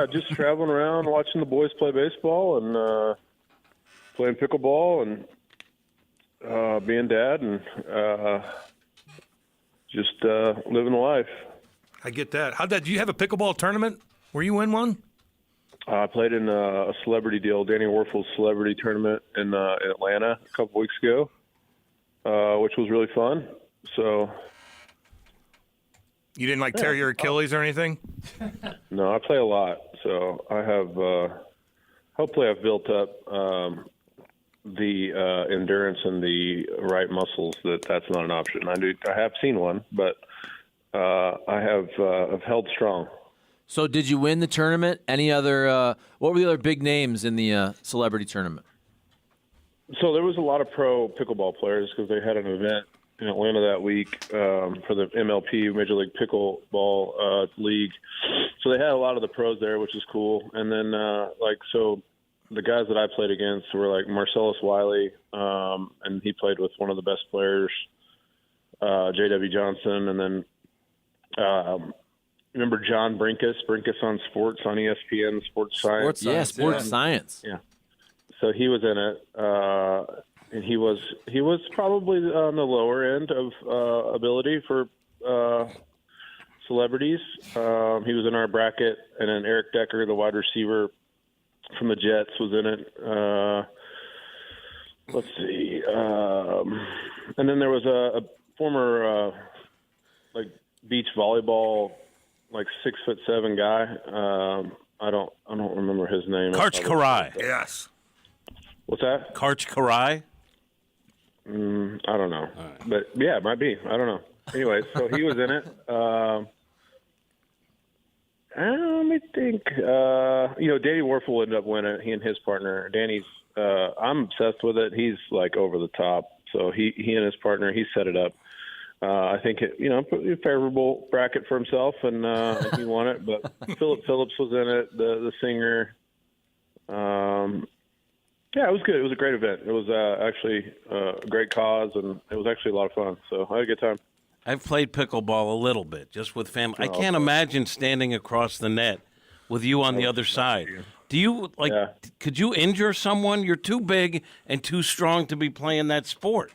Yeah, just traveling around, watching the boys play baseball and playing pickleball and being dad and just living the life. I get that. Do you have a pickleball tournament? Were you in one? I played in a celebrity deal, Danny Warfel's celebrity tournament in Atlanta a couple weeks ago, which was really fun. So, you didn't tear your Achilles or anything? No, I play a lot, so I have. Hopefully, I've built up the endurance and the right muscles that's not an option. I have seen one, but I have held strong. So did you win the tournament? Any other what were the other big names in the celebrity tournament? So there was a lot of pro pickleball players because they had an event in Atlanta that week for the MLP, Major League Pickleball League. So they had a lot of the pros there, which is cool. And then so the guys that I played against were like Marcellus Wiley, and he played with one of the best players, J.W. Johnson, and then remember John Brinkus on Sports on ESPN, Sports Science? Sports Science. Yeah. So he was in it, and he was probably on the lower end of ability for celebrities. He was in our bracket, and then Eric Decker, the wide receiver from the Jets, was in it. Let's see. And then there was a former beach volleyball 6'7" guy. I don't remember his name. Karch Karai. Yes. What's that? Karch Karai? I don't know. Right. But, yeah, it might be. I don't know. Anyway, so he was in it. Let me think. Danny Warfel ended up winning, he and his partner. Danny's, I'm obsessed with it. He's, over the top. So he and his partner, he set it up. I think a favorable bracket for himself, and he won it. But Philip Phillips was in it, the singer. Yeah, it was good. It was a great event. It was actually a great cause, and it was actually a lot of fun. So I had a good time. I've played pickleball a little bit, just with family. I can't imagine standing across the net with you on the other side. Do you, could you injure someone? You're too big and too strong to be playing that sport.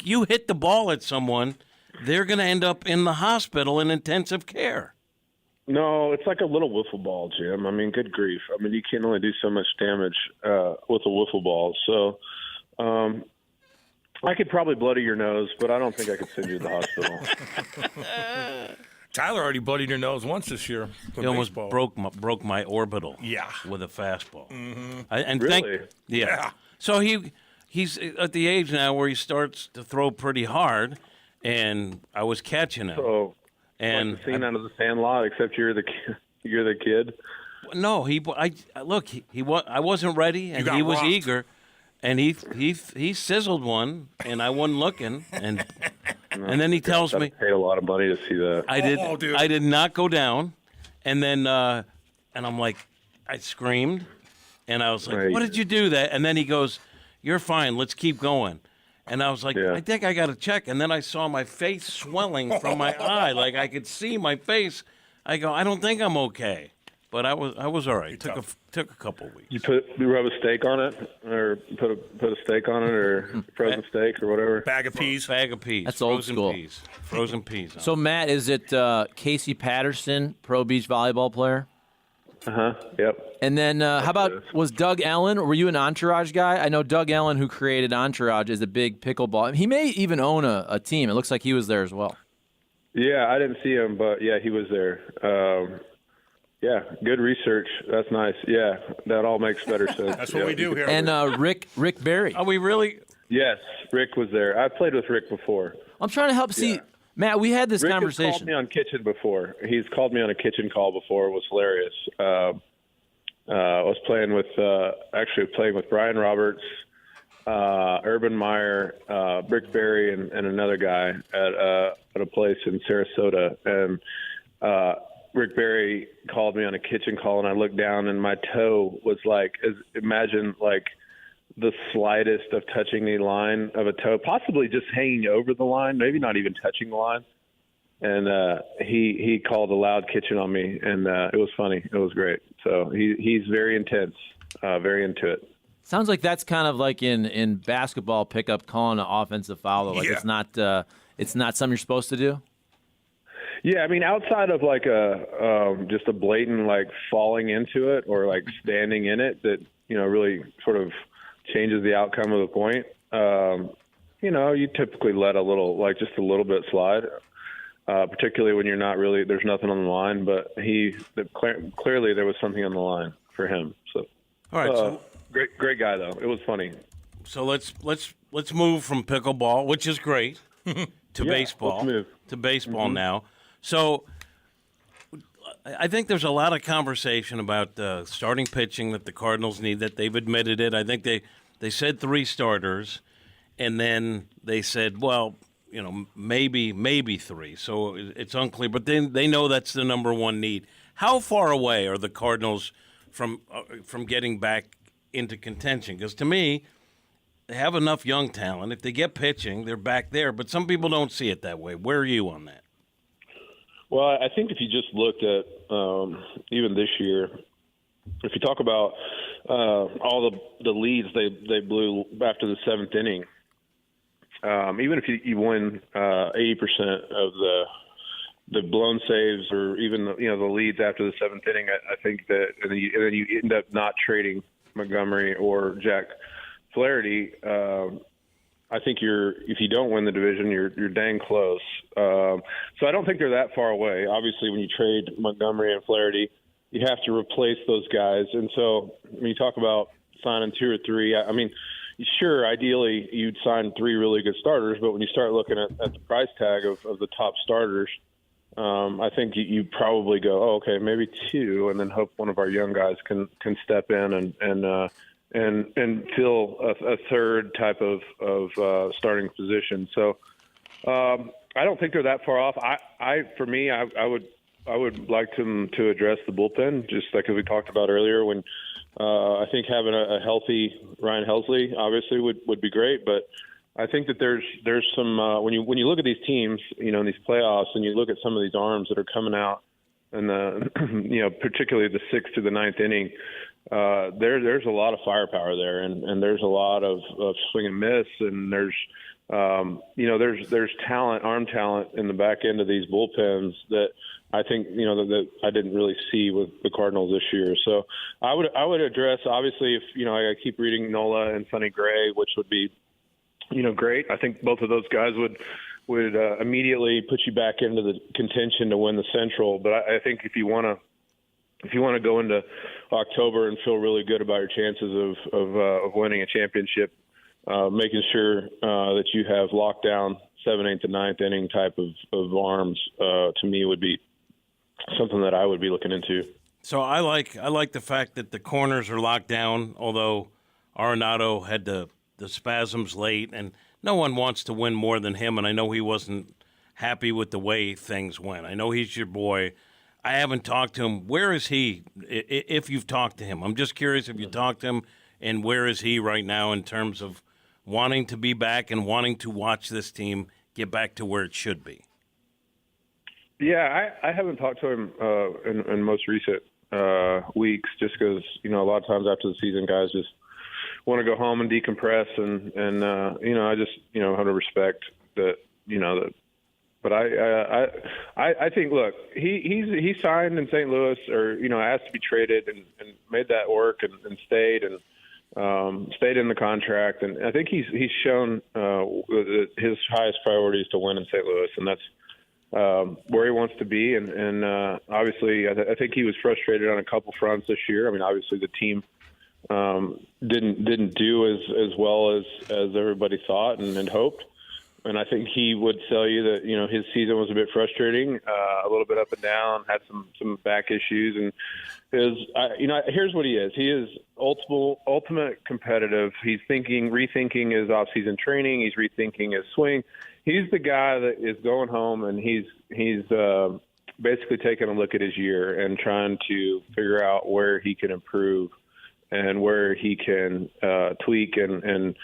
You hit the ball at someone, they're going to end up in the hospital in intensive care. No, it's like a little wiffle ball, Jim. I mean, good grief. I mean, you can only do so much damage with a wiffle ball. So I could probably bloody your nose, but I don't think I could send you to the hospital. Tyler already bloodied your nose once this year. He almost broke my orbital. Yeah. With a fastball. Mm-hmm. Really? Yeah. So he's at the age now where he starts to throw pretty hard, and I was catching him. So, and the scene out of the Sandlot, except you're the kid. No, I wasn't ready, and he was eager, and he sizzled one, and I wasn't looking, and then he tells me, paid a lot of money to see that. I did not go down, and then and I'm like, I screamed, and I was like, what did you do that? And then he goes, you're fine, let's keep going. And I was like, I think I got to check. And then I saw my face swelling from my eye. I could see my face. I go, I don't think I'm okay. But I was all right. Took a couple weeks. You rub a steak on it, or put a steak on it, or frozen steak, or whatever. Bag of peas. That's old school. Frozen peas. So Matt, is it Casey Patterson, pro beach volleyball player? Yep. And then how about, was Doug Ellen, or were you an Entourage guy? I know Doug Ellen, who created Entourage, is a big pickleball. He may even own a team. It looks like he was there as well. Yeah, I didn't see him, but yeah, he was there. Yeah, good research. That's nice. Yeah, that all makes better sense. That's what we do here. And Rick Barry. Are we really? Yes, Rick was there. I played with Rick before. I'm trying to help see. Matt, we had this Rick conversation. He's called me on kitchen before. He's called me on a kitchen call before. It was hilarious. I was playing with Brian Roberts, Urban Meyer, Rick Barry, and another guy at a place in Sarasota. And Rick Barry called me on a kitchen call, and I looked down, and my toe was imagine the slightest of touching the line of a toe, possibly just hanging over the line, maybe not even touching the line. and he called a loud kitchen on me, and it was funny. It was great. So he's very intense, very into it. Sounds like that's kind of like in basketball pickup, calling an offensive foul. Like it's not something you're supposed to do. Yeah, I mean, outside of like just a blatant like falling into it or like standing in it that really sort of changes the outcome of the point. You typically let just a little bit slide, particularly when you're not really there's nothing on the line. But clearly there was something on the line for him. So all right, so great guy though. It was funny. So let's move from pickleball, which is great, to baseball. Let's move. To baseball now. So I think there's a lot of conversation about starting pitching that the Cardinals need, that they've admitted it. I think they said 3 starters, and then they said, well, maybe 3. So it's unclear. But then they know that's the number one need. How far away are the Cardinals from getting back into contention? Because to me, they have enough young talent. If they get pitching, they're back there. But some people don't see it that way. Where are you on that? Well, I think if you just looked at even this year, if you talk about all the leads they blew after the 7th inning, even if you win 80% of the blown saves or even the leads after the 7th inning, I think that and then you end up not trading Montgomery or Jack Flaherty. I think if you don't win the division, you're dang close. So I don't think they're that far away. Obviously, when you trade Montgomery and Flaherty, you have to replace those guys. And so when you talk about signing 2 or 3, I mean, sure, ideally you'd sign 3 really good starters, but when you start looking at the price tag of the top starters, I think you probably go, oh, okay, maybe 2, and then hope one of our young guys can step in and fill a third type of starting position. So I don't think they're that far off. For me, I would like them to address the bullpen, just like we talked about earlier. When I think having a healthy Ryan Helsley obviously would be great, but I think that there's some when you look at these teams, in these playoffs, and you look at some of these arms that are coming out, and particularly the 6th to the 9th inning. There's a lot of firepower there, and there's a lot of swing and miss, and there's talent, arm talent in the back end of these bullpens that I think that I didn't really see with the Cardinals this year. So I would address, obviously, if I keep reading Nola and Sonny Gray, which would be great. I think both of those guys would immediately put you back into the contention to win the Central. But I think if you want to go into October and feel really good about your chances of winning a championship, making sure that you have locked down 7th, 8th, and 9th inning type of arms, to me would be something that I would be looking into. So I like the fact that the corners are locked down, although Arenado had the spasms late, and no one wants to win more than him, and I know he wasn't happy with the way things went. I know he's your boy. I haven't talked to him. Where is he, if you've talked to him? I'm just curious if you talked to him, and where is he right now in terms of wanting to be back and wanting to watch this team get back to where it should be? Yeah, I haven't talked to him in most recent weeks, just because, a lot of times after the season, guys just want to go home and decompress, and I just, have to respect that, But I think, look, he signed in St. Louis, or asked to be traded, and made that work, and stayed in the contract, and I think he's shown his highest priority is to win in St. Louis, and that's where he wants to be. And obviously, I think he was frustrated on a couple fronts this year. I mean, obviously the team didn't do as well as everybody thought and hoped. And I think he would tell you that, his season was a bit frustrating, a little bit up and down, had some back issues. And here's what he is. He is ultimate competitive. He's rethinking his off-season training. He's rethinking his swing. He's the guy that is going home, and he's basically taking a look at his year and trying to figure out where he can improve and where he can tweak and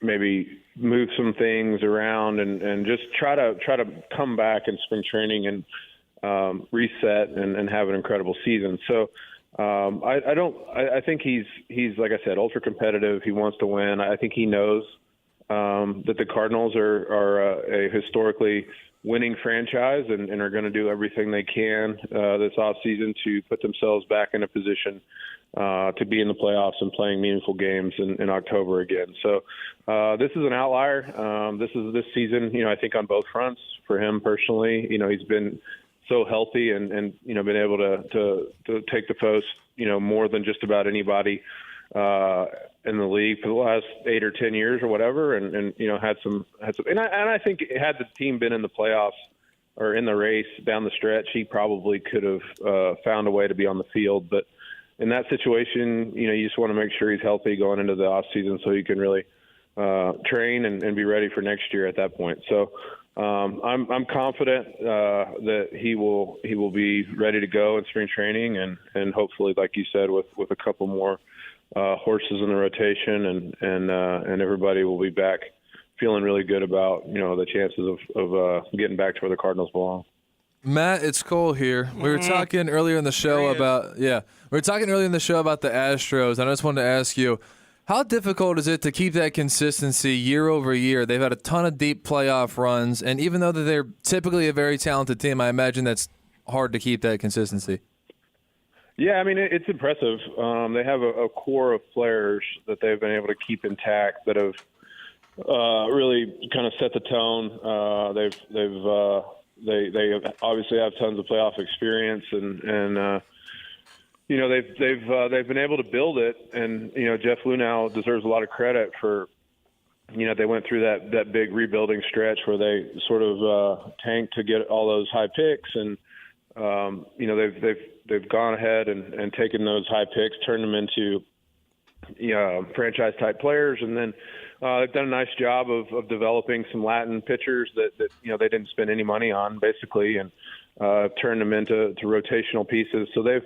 maybe move some things around and just try to come back in spring training and reset and have an incredible season. So I think he's like I said, ultra competitive. He wants to win. I think he knows that the Cardinals are a historically winning franchise and are going to do everything they can this offseason to put themselves back in a position to be in the playoffs and playing meaningful games in October again. So this is an outlier. This season, I think on both fronts for him personally, he's been so healthy and been able to take the post, more than just about anybody in the league for the last 8 or 10 years or whatever. And had some, and I think had the team been in the playoffs or in the race down the stretch, he probably could have found a way to be on the field. But in that situation, you just want to make sure he's healthy going into the off season so he can really train and be ready for next year at that point. So I'm confident that he will be ready to go in spring training and hopefully, like you said, with a couple more horses in the rotation and everybody will be back feeling really good about the chances of getting back to where the Cardinals belong. Matt, it's Cole here. We were talking earlier in the show about the Astros, and I just wanted to ask you, how difficult is it to keep that consistency year over year? They've had a ton of deep playoff runs, and even though they're typically a very talented team, I imagine that's hard to keep that consistency. Yeah, I mean, it's impressive. They have a core of players that they've been able to keep intact that have really kind of set the tone. They obviously have tons of playoff experience, and they've been able to build it. And Jeff Lunau deserves a lot of credit for they went through that big rebuilding stretch where they sort of tanked to get all those high picks, and they've gone ahead and taken those high picks, turned them into franchise type players, and then they've done a nice job of developing some Latin pitchers that they didn't spend any money on basically, and turned them into rotational pieces. So they've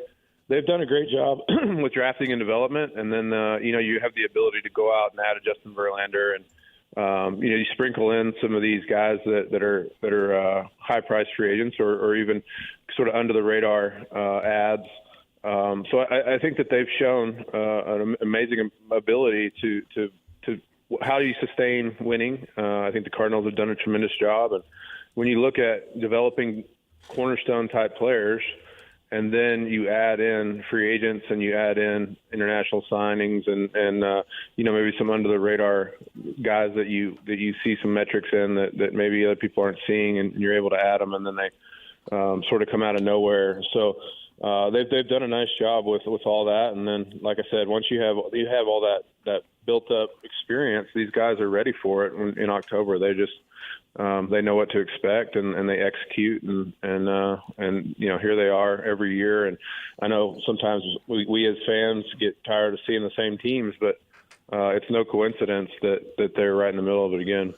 done a great job with drafting and development, and then you have the ability to go out and add a Justin Verlander, and you sprinkle in some of these guys that are high price free agents or even sort of under the radar ads. So I think that they've shown an amazing ability to how do you sustain winning. I think the Cardinals have done a tremendous job, and when you look at developing cornerstone type players, and then you add in free agents and you add in international signings and maybe some under the radar guys that you see some metrics in that maybe other people aren't seeing, and you're able to add them, and then they sort of come out of nowhere. So they've done a nice job with all that. And then, like I said, once you have all that built up experience, these guys are ready for it in October. They just they know what to expect, and they execute, and here they are every year. And I know sometimes we as fans get tired of seeing the same teams, but it's no coincidence that they're right in the middle of it again.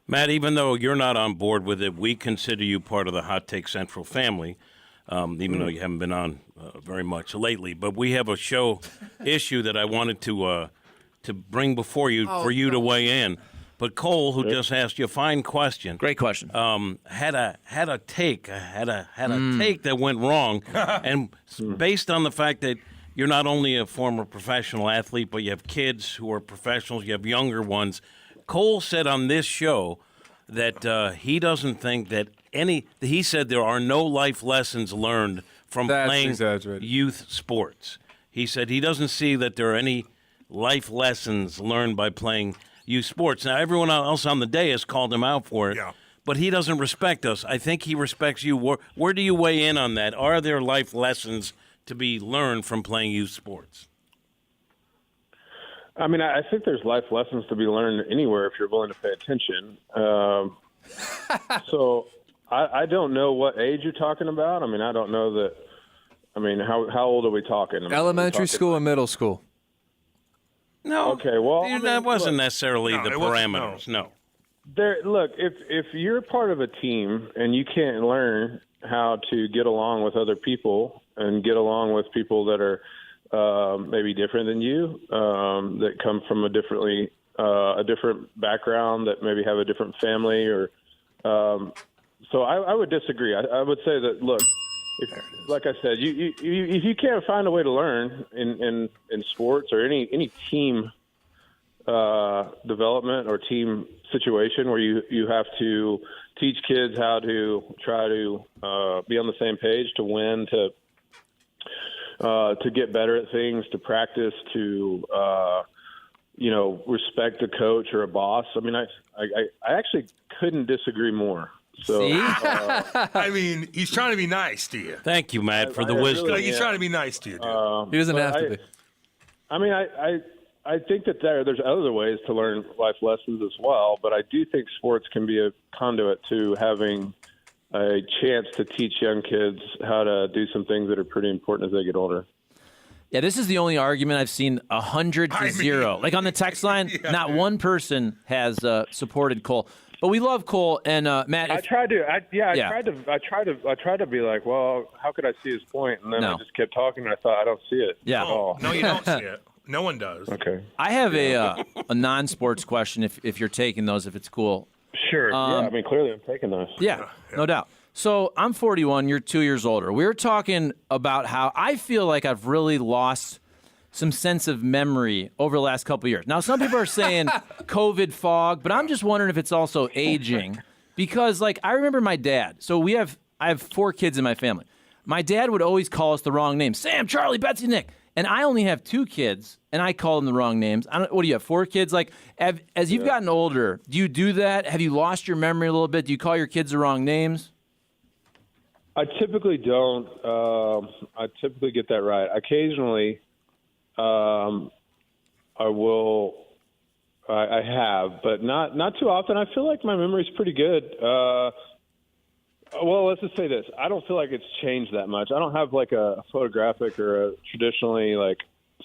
Matt, even though you're not on board with it, we consider you part of the Hot Take Central family, even though you haven't been on very much lately. But we have a show issue that I wanted to bring before you for you to weigh in. But Cole, who just asked you a fine question, Great question, had a take that went wrong, and based on the fact that you're not only a former professional athlete, but you have kids who are professionals, you have younger ones. Cole said on this show that he doesn't think that he said there are no life lessons learned from playing youth sports. He said he doesn't see that there are any life lessons learned by playing youth sports. Now, everyone else on the day has called him out for it, but he doesn't respect us. I think he respects you. Where do you weigh in on that? Are there life lessons to be learned from playing youth sports? I mean, I think there's life lessons to be learned anywhere if you're willing to pay attention. So I don't know what age you're talking about. I mean, I don't know that. I mean, how old are we talking? Elementary school and middle school. No. Okay. Well, that wasn't necessarily the parameters. No. Look, if you're part of a team and you can't learn how to get along with other people and get along with people that are maybe different than you, that come from a differently a different background, that maybe have a different family, or so I would disagree. I would say that, look, like I said, if you can't find a way to learn in sports or any team development or team situation where you have to teach kids how to try to be on the same page, to win, to get better at things, to practice, to respect a coach or a boss. I mean, I actually couldn't disagree more. So, I mean, he's trying to be nice to you. Thank you, Matt, for the wisdom. Like, he's trying to be nice to you, dude. He doesn't have to be. I mean, I think that there's other ways to learn life lessons as well, but I do think sports can be a conduit to having a chance to teach young kids how to do some things that are pretty important as they get older. Yeah, this is the only argument I've seen 100 to 0. Like on the text line, not one person has supported Cole. But we love Cole and Matt. I tried to be like, well, how could I see his point? And then I just kept talking, and I thought, I don't see it. Yeah. At all. No, you don't see it. No one does. Okay. I have a non-sports question if you're taking those, if it's cool. Sure. Yeah, I mean, clearly I'm taking those. Yeah, no doubt. So I'm 41. You're 2 years older. We were talking about how I feel like I've really lost some sense of memory over the last couple of years. Now, some people are saying COVID fog, but I'm just wondering if it's also aging. Because, like, I remember my dad. So I have 4 kids in my family. My dad would always call us the wrong names. Sam, Charlie, Betsy, Nick. And I only have 2 kids, and I call them the wrong names. What do you have, 4 kids? Like, as you've gotten older, do you do that? Have you lost your memory a little bit? Do you call your kids the wrong names? I typically don't. I typically get that right. Occasionally, I will. I have, but not too often. I feel like my memory's pretty good. Well, let's just say this. I don't feel like it's changed that much. I don't have like a photographic or a traditionally like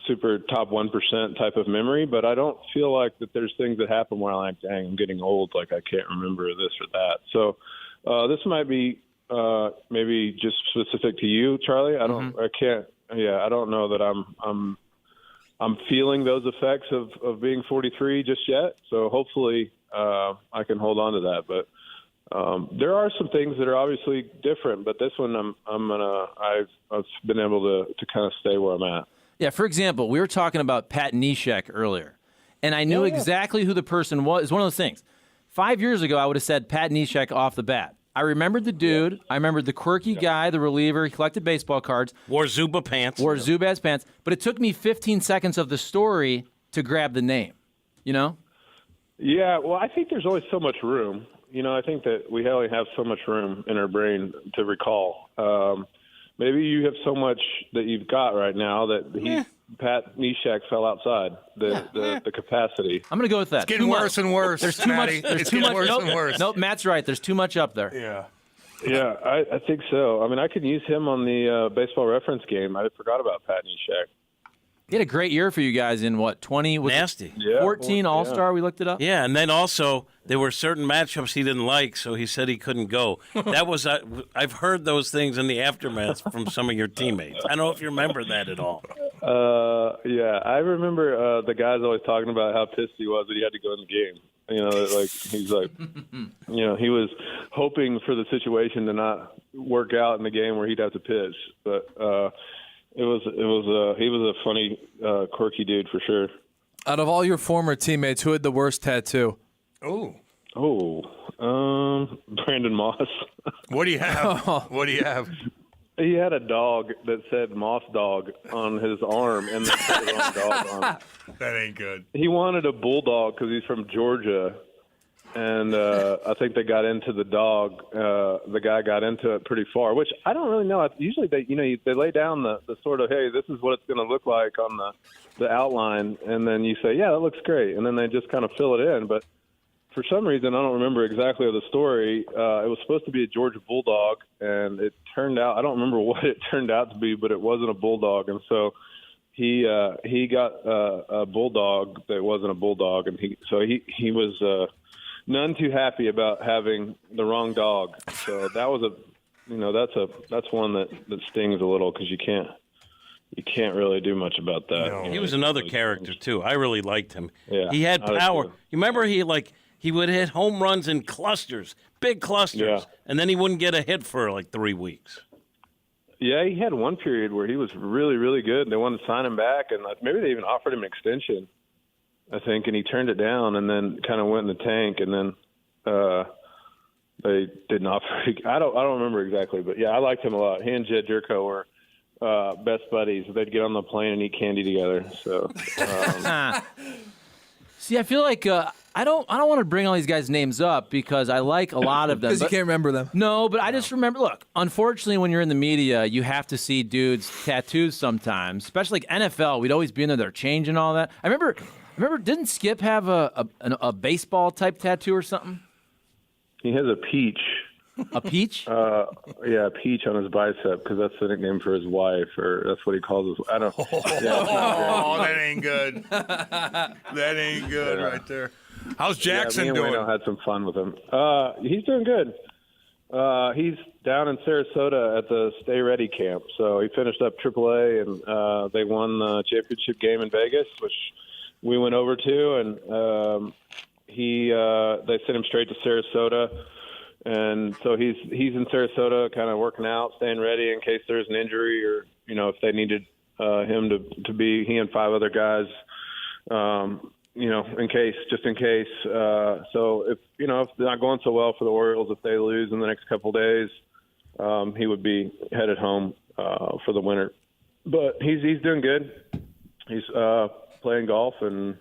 super top 1% type of memory, but I don't feel like that there's things that happen where I'm like, dang, I'm getting old. Like I can't remember this or that. So this might be maybe just specific to you, Charlie. I don't know that I'm feeling those effects of being 43 just yet. So hopefully I can hold on to that. But there are some things that are obviously different, but this one I've been able to kind of stay where I'm at. Yeah, for example, we were talking about Pat Neshek earlier, and I knew exactly who the person was. It's one of those things. 5 years ago, I would have said Pat Neshek off the bat. I remembered the dude. I remembered the quirky guy, the reliever. He collected baseball cards. Wore Zubaz pants. But it took me 15 seconds of the story to grab the name, you know? Yeah, well, I think there's always so much room. You know, I think that we only have so much room in our brain to recall. Maybe you have so much that you've got right now that Pat Neshek fell outside the capacity. I'm going to go with that. It's getting worse and worse. There's too much. It's getting worse and worse. Nope, Matt's right. There's too much up there. Yeah. Yeah, I think so. I mean, I could use him on the baseball reference game. I forgot about Pat Neshek. He had a great year for you guys in what, 20? Nasty. 14 All-Star, we looked it up? Yeah, and then also there were certain matchups he didn't like, so he said he couldn't go. That was I've heard those things in the aftermath from some of your teammates. I don't know if you remember that at all. Yeah, I remember the guys always talking about how pissed he was that he had to go in the game. You know, like he's like, you know, he was hoping for the situation to not work out in the game where he'd have to pitch, but he was a funny, quirky dude for sure. Out of all your former teammates, who had the worst tattoo? Brandon Moss. What do you have? What do you have? He had a dog that said Moss Dog on his arm, and then put his own dog on. That ain't good. He wanted a bulldog because he's from Georgia, and I think they got into the dog. The guy got into it pretty far, which I don't really know. Usually they lay down the sort of, hey, this is what it's going to look like on the outline, and then you say, yeah, that looks great, and then they just kind of fill it in. But for some reason, I don't remember exactly the story. It was supposed to be a Georgia bulldog, and it turned out, I don't remember what it turned out to be, but it wasn't a bulldog, and so he got a bulldog that wasn't a bulldog, and he was none too happy about having the wrong dog. So that was that's one that stings a little because you you can't really do much about that. No. You He know, was another character too. I really liked him. Yeah, He had I did power. too. You remember he would hit home runs in clusters, big clusters, Yeah. and then he wouldn't get a hit for like 3 weeks. Yeah, he had one period where he was really, really good, and they wanted to sign him back, and maybe they even offered him an extension, I think, and he turned it down, and then kind of went in the tank, and then they didn't offer. I don't remember exactly, but yeah, I liked him a lot. He and Jed Jerko were best buddies. They'd get on the plane and eat candy together. So, See, I feel like I don't want to bring all these guys' names up because I like a lot of them. Because you can't remember them. No, but I just remember. Look, unfortunately, when you're in the media, you have to see dudes' tattoos sometimes, especially like NFL. We'd always be in there, they're changing all that. I remember. Didn't Skip have a baseball type tattoo or something? he has a peach. A peach? Yeah, a peach on his bicep because that's the nickname for his wife, or that's what he calls his. I don't. Yeah, it's not Oh, that ain't good. That ain't good right there. How's Jackson me and doing? Wayno had some fun with him. He's doing good. He's down in Sarasota at the Stay Ready camp. So he finished up AAA, and they won the championship game in Vegas, which we went over to, and they sent him straight to Sarasota. And so he's in Sarasota, kind of working out, staying ready in case there's an injury, or if they needed him to be, he and 5 other guys, in case. So if it's not going so well for the Orioles, if they lose in the next couple of days, he would be headed home for the winter. But he's doing good. He's playing golf and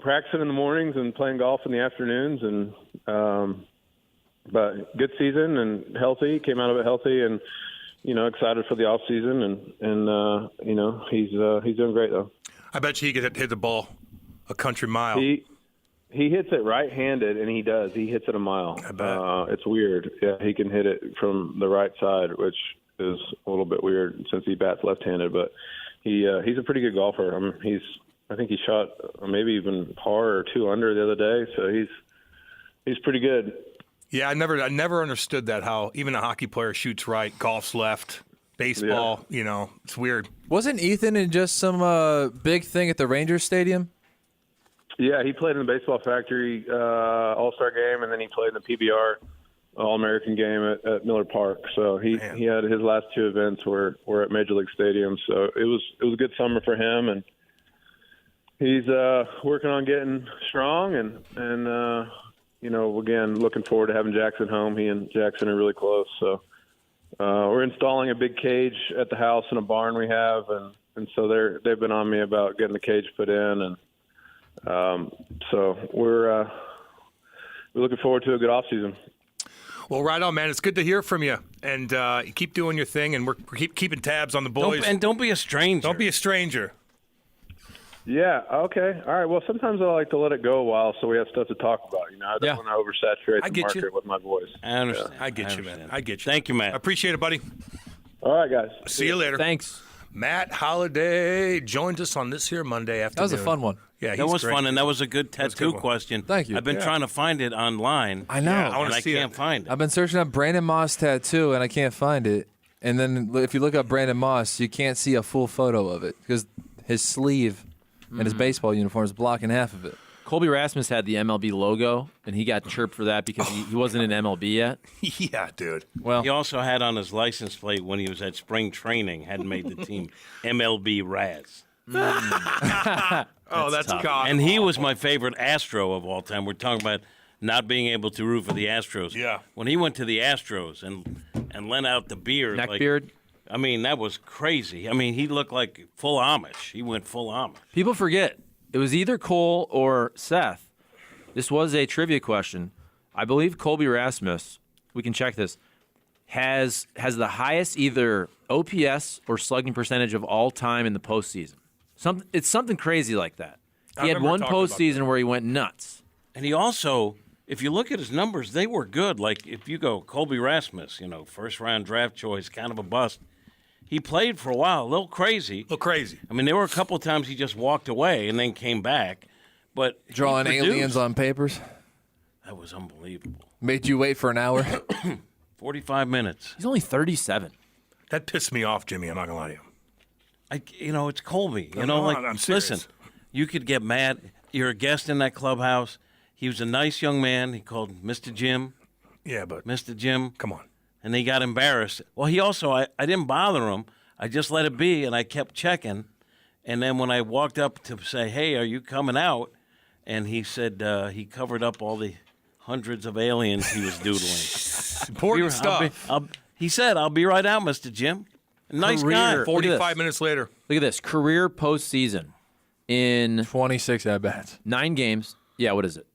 practicing in the mornings and playing golf in the afternoons, and but good season and healthy. Came out of it healthy, and excited for the off season, and he's doing great though. I bet you he could hit the ball a country mile. He hits it right-handed, and he does. He hits it a mile. I bet. It's weird. Yeah, he can hit it from the right side, which is a little bit weird since he bats left-handed. But he's a pretty good golfer. I think he shot maybe even par or 2 under the other day, so he's pretty good. Yeah, I never understood that, how even a hockey player shoots right, golf's left, baseball, it's weird. Wasn't Ethan in just some big thing at the Rangers Stadium? Yeah, he played in the Baseball Factory All-Star game, and then he played in the PBR All-American game at Miller Park. So he had his last 2 events were at Major League Stadium. So it was a good summer for him, and he's working on getting strong, and again, looking forward to having Jackson home. He and Jackson are really close. So we're installing a big cage at the house in a barn we have, and so they've been on me about getting the cage put in, and so we're looking forward to a good off season. Well, right on, man. It's good to hear from you, and you keep doing your thing, and we're keeping tabs on the boys. Don't be a stranger. Don't be a stranger. Yeah, okay. All right. Well, sometimes I like to let it go a while so we have stuff to talk about. I don't want to oversaturate the market with my voice. I understand. I get you, man. I get you. Thank you, Matt. I appreciate it, buddy. All right, guys. See you later. Thanks. Matt Holliday joined us on this here Monday afternoon. That was a fun one. Yeah, that was great. fun, and that was a good tattoo question. Thank you. I've been trying to find it online. I know. Yeah, I wanna and I see can't it. find it. I've been searching up Brandon Moss tattoo, and I can't find it. And then if you look up Brandon Moss, you can't see a full photo of it because his sleeve and his baseball uniform is blocking half of it. Colby Rasmus had the MLB logo, and he got chirped for that because he wasn't in MLB yet. Yeah, dude. Well, He also had on his license plate when he was at spring training, hadn't made the team, MLB Raz. Oh, that's God. And he was my favorite Astro of all time. We're talking about not being able to root for the Astros. Yeah. When he went to the Astros and lent out the beard. neckbeard. I mean, that was crazy. I mean, he looked like full Amish. He went full Amish. People forget it was either Cole or Seth. This was a trivia question. I believe Colby Rasmus, we can check this, has the highest either OPS or slugging percentage of all time in the postseason. It's something crazy like that. He had one postseason where he went nuts. And he also, if you look at his numbers, they were good. Like, if you go Colby Rasmus, first-round draft choice, kind of a bust. He played for a while, a little crazy. I mean, there were a couple of times he just walked away and then came back. But Drawing aliens on papers. That was unbelievable. Made you wait for an hour. 45 minutes. He's only 37. That pissed me off, Jimmy. I'm not going to lie to you. It's Colby. I'm serious. Listen, you could get mad. You're a guest in that clubhouse. He was a nice young man. He called Mr. Jim. Yeah, but Mr. Jim. come on. And he got embarrassed. Well, he also, I didn't bother him. I just let it be, and I kept checking. And then when I walked up to say, hey, are you coming out? And he said he covered up all the hundreds of aliens he was doodling. Important stuff. He said, I'll be right out, Mr. Jim. Nice guy. Career. 45 minutes later. Look at this. Career postseason in 26 at-bats. 9 games. Yeah, what is it?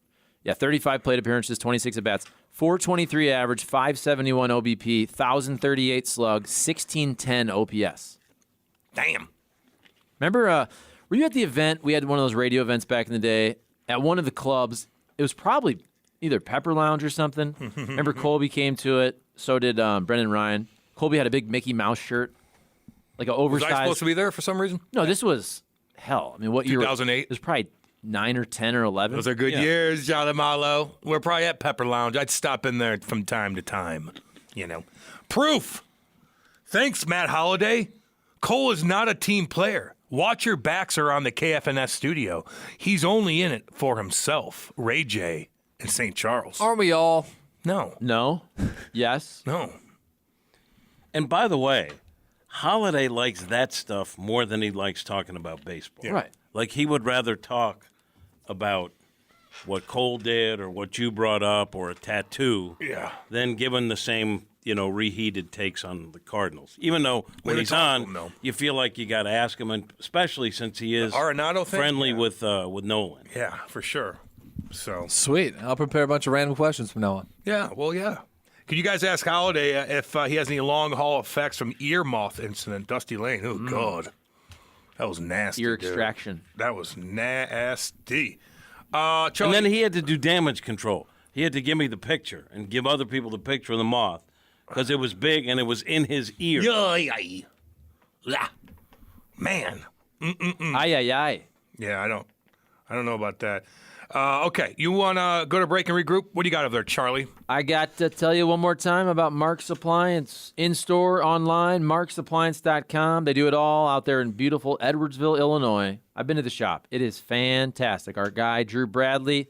Yeah, 35 plate appearances, 26 at-bats. 423 average, 571 OBP, 1,038 slug, 1610 OPS. Damn. Remember, were you at the event? We had one of those radio events back in the day at one of the clubs. It was probably either Pepper Lounge or something. Remember Colby came to it. So did Brendan Ryan. Colby had a big Mickey Mouse shirt, like an Was oversized. I supposed to be there for some reason? No, this was hell. I mean, what year? 2008? It was probably 9 or 10 or 11. Those are good years, Jolly Marlowe. We're probably at Pepper Lounge. I'd stop in there from time to time. Proof. Thanks, Matt Holliday. Cole is not a team player. Watch your backs are on the KFNS studio. He's only in it for himself. Ray J in St. Charles. Aren't we all? No. No. Yes. No. And by the way, Holliday likes that stuff more than he likes talking about baseball. Right. Like he would rather talk about what Cole did or what you brought up or a tattoo than giving the same, reheated takes on the Cardinals. Even though when he's on, you feel like you got to ask him, and especially since he is Arenado thing? friendly with Nolan. Yeah, for sure. So Sweet. I'll prepare a bunch of random questions from now on. yeah. Could you guys ask Holliday if he has any long haul effects from ear moth incident, Dusty Lane? Oh God, that was nasty. Ear dude. extraction. That was nasty. Charlie, And then he had to do damage control. He had to give me the picture and give other people the picture of the moth because it was big and it was in his ear. Man. Ay, ay, ay. Yeah, I don't know about that. Okay, you want to go to break and regroup? What do you got over there, Charlie? I got to tell you one more time about Mark's Appliance. In-store, online, marksappliance.com. They do it all out there in beautiful Edwardsville, Illinois. I've been to the shop. It is fantastic. Our guy, Drew Bradley,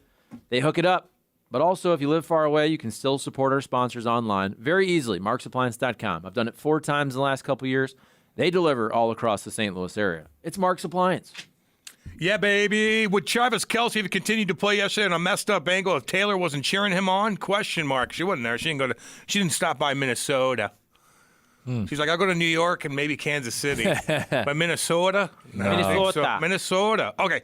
they hook it up. But also, if you live far away, you can still support our sponsors online very easily, marksappliance.com. I've done it 4 times in the last couple of years. They deliver all across the St. Louis area. It's Mark's Appliance. Yeah, baby. Would Travis Kelce have continued to play yesterday on a messed up ankle if Taylor wasn't cheering him on? Question mark. She wasn't there. She didn't stop by Minnesota. She's like, I'll go to New York and maybe Kansas City. But Minnesota? No, I don't think so. Minnesota. Okay.